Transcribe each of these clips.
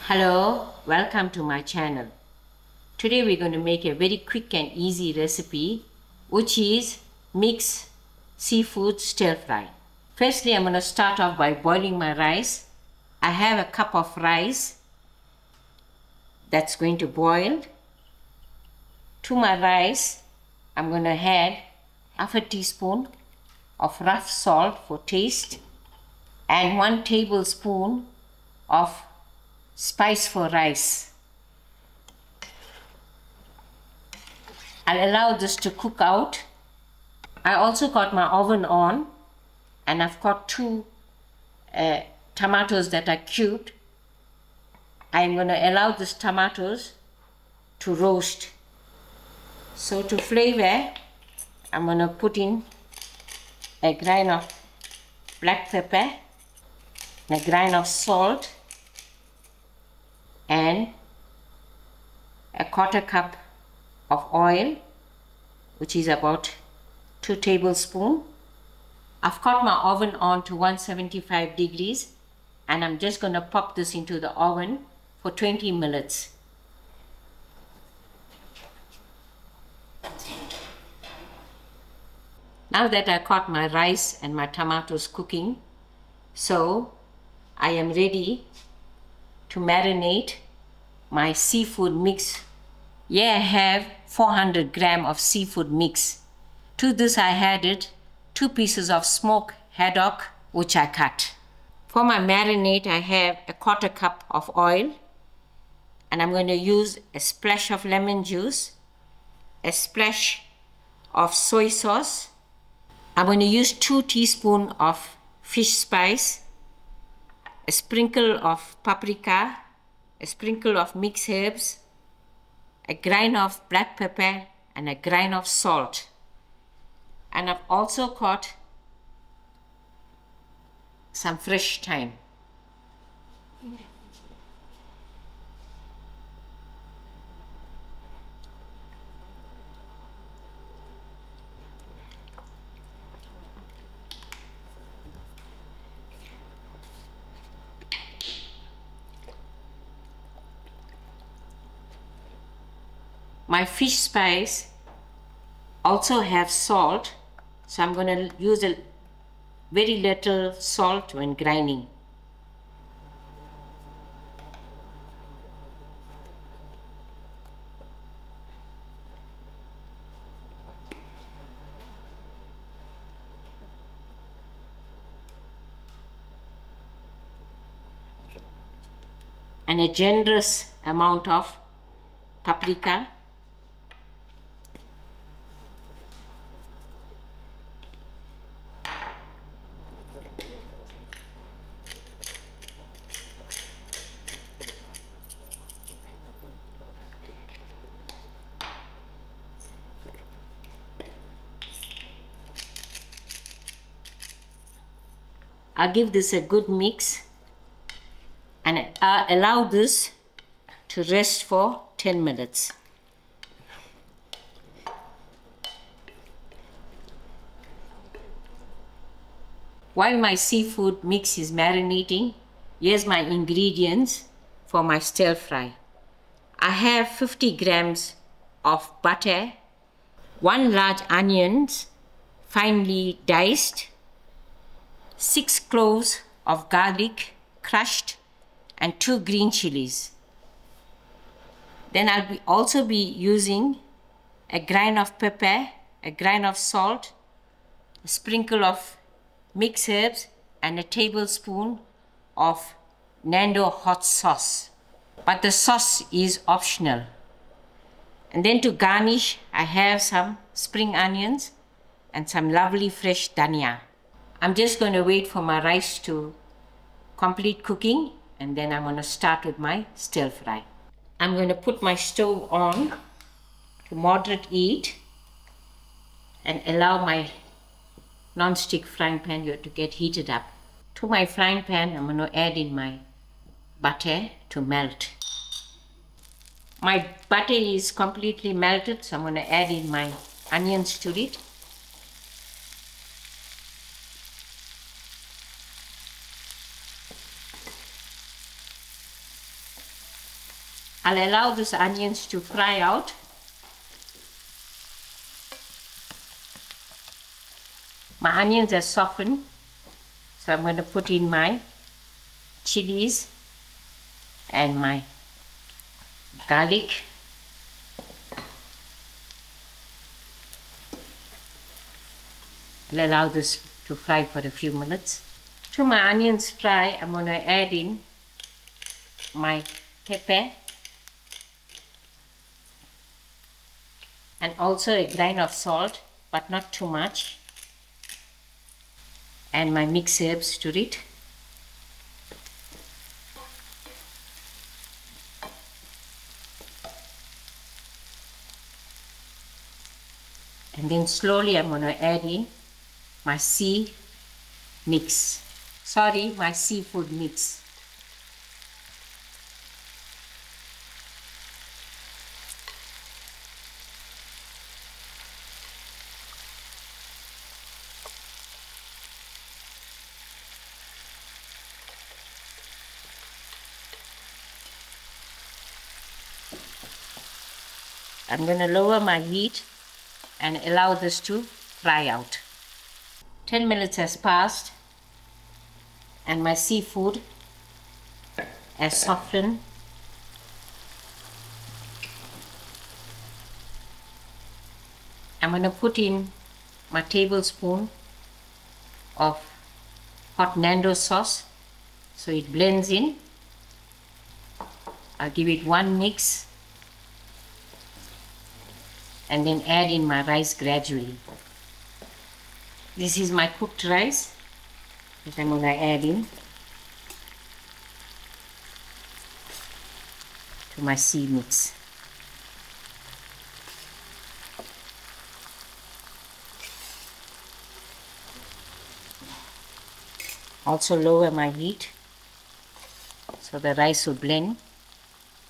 Hello, welcome to my channel. Today we're going to make a very quick and easy recipe which is mixed seafood stir fry. Firstly, I'm going to start off by boiling my rice. I have a cup of rice that's going to boil. To my rice, I'm going to add half a teaspoon of rough salt for taste and 1 tablespoon of spice for rice. I'll allow this to cook out. I also got my oven on and I've got 2 tomatoes that are cubed. I'm going to allow these tomatoes to roast. So to flavor, I'm going to put in a grain of black pepper, a grain of salt, and a 1/4 cup of oil, which is about 2 tablespoons. I've got my oven on to 175 degrees and I'm just going to pop this into the oven for 20 minutes. Now that I got my rice and my tomatoes cooking, so I am ready to marinate my seafood mix. Here I have 400 grams of seafood mix. To this I added 2 pieces of smoked haddock which I cut. For my marinade I have a 1/4 cup of oil and I'm going to use a splash of lemon juice, a splash of soy sauce. I'm going to use 2 teaspoons of fish spice, a sprinkle of paprika, a sprinkle of mixed herbs, a grain of black pepper, and a grain of salt. And I've also got some fresh thyme. My fish spice also have salt, so I'm going to use a very little salt when grinding. And a generous amount of paprika. I'll give this a good mix and allow this to rest for 10 minutes. While my seafood mix is marinating, here's my ingredients for my stir fry. I have 50 grams of butter, 1 large onion, finely diced, 6 cloves of garlic crushed, and 2 green chillies. Then I'll also be using a grain of pepper, a grain of salt, a sprinkle of mixed herbs, and a tablespoon of Nando hot sauce. But the sauce is optional. And then to garnish, I have some spring onions and some lovely fresh dhania. I'm just going to wait for my rice to complete cooking and then I'm going to start with my stir fry. I'm going to put my stove on to moderate heat and allow my non-stick frying pan here to get heated up. To my frying pan, I'm going to add in my butter to melt. My butter is completely melted, so I'm going to add in my onions to it. I'll allow these onions to fry out. My onions are softened, so I'm going to put in my chilies and my garlic. I'll allow this to fry for a few minutes. To my onions fry, I'm going to add in my pepper and also a grain of salt, but not too much, and my mixed herbs to it. And then slowly I'm going to add in my seafood mix. I'm going to lower my heat and allow this to fry out. 10 minutes has passed and my seafood has softened. I'm going to put in my tablespoon of hot Nando sauce so it blends in. I'll give it one mix and then add in my rice gradually. This is my cooked rice that I'm going to add in to my sea mix. Also lower my heat so the rice will blend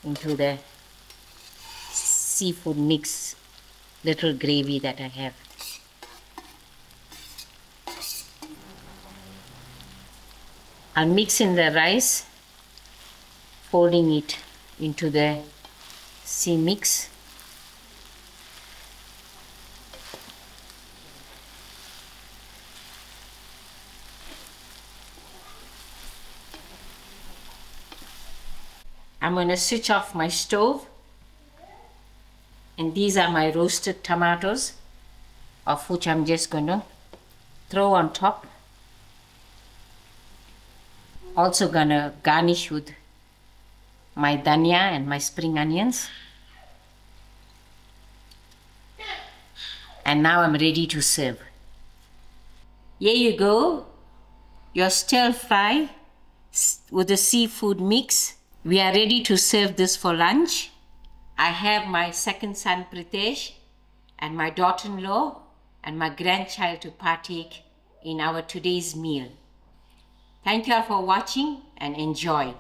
into the seafood mix, little gravy that I have. I'll mix in the rice, folding it into the sea mix. I'm going to switch off my stove, and these are my roasted tomatoes, of which I'm just going to throw on top. Also going to garnish with my dhania and my spring onions. And now I'm ready to serve. Here you go, your stir fry with the seafood mix. We are ready to serve this for lunch. I have my second son Pritesh and my daughter-in-law and my grandchild to partake in our today's meal. Thank you all for watching and enjoy.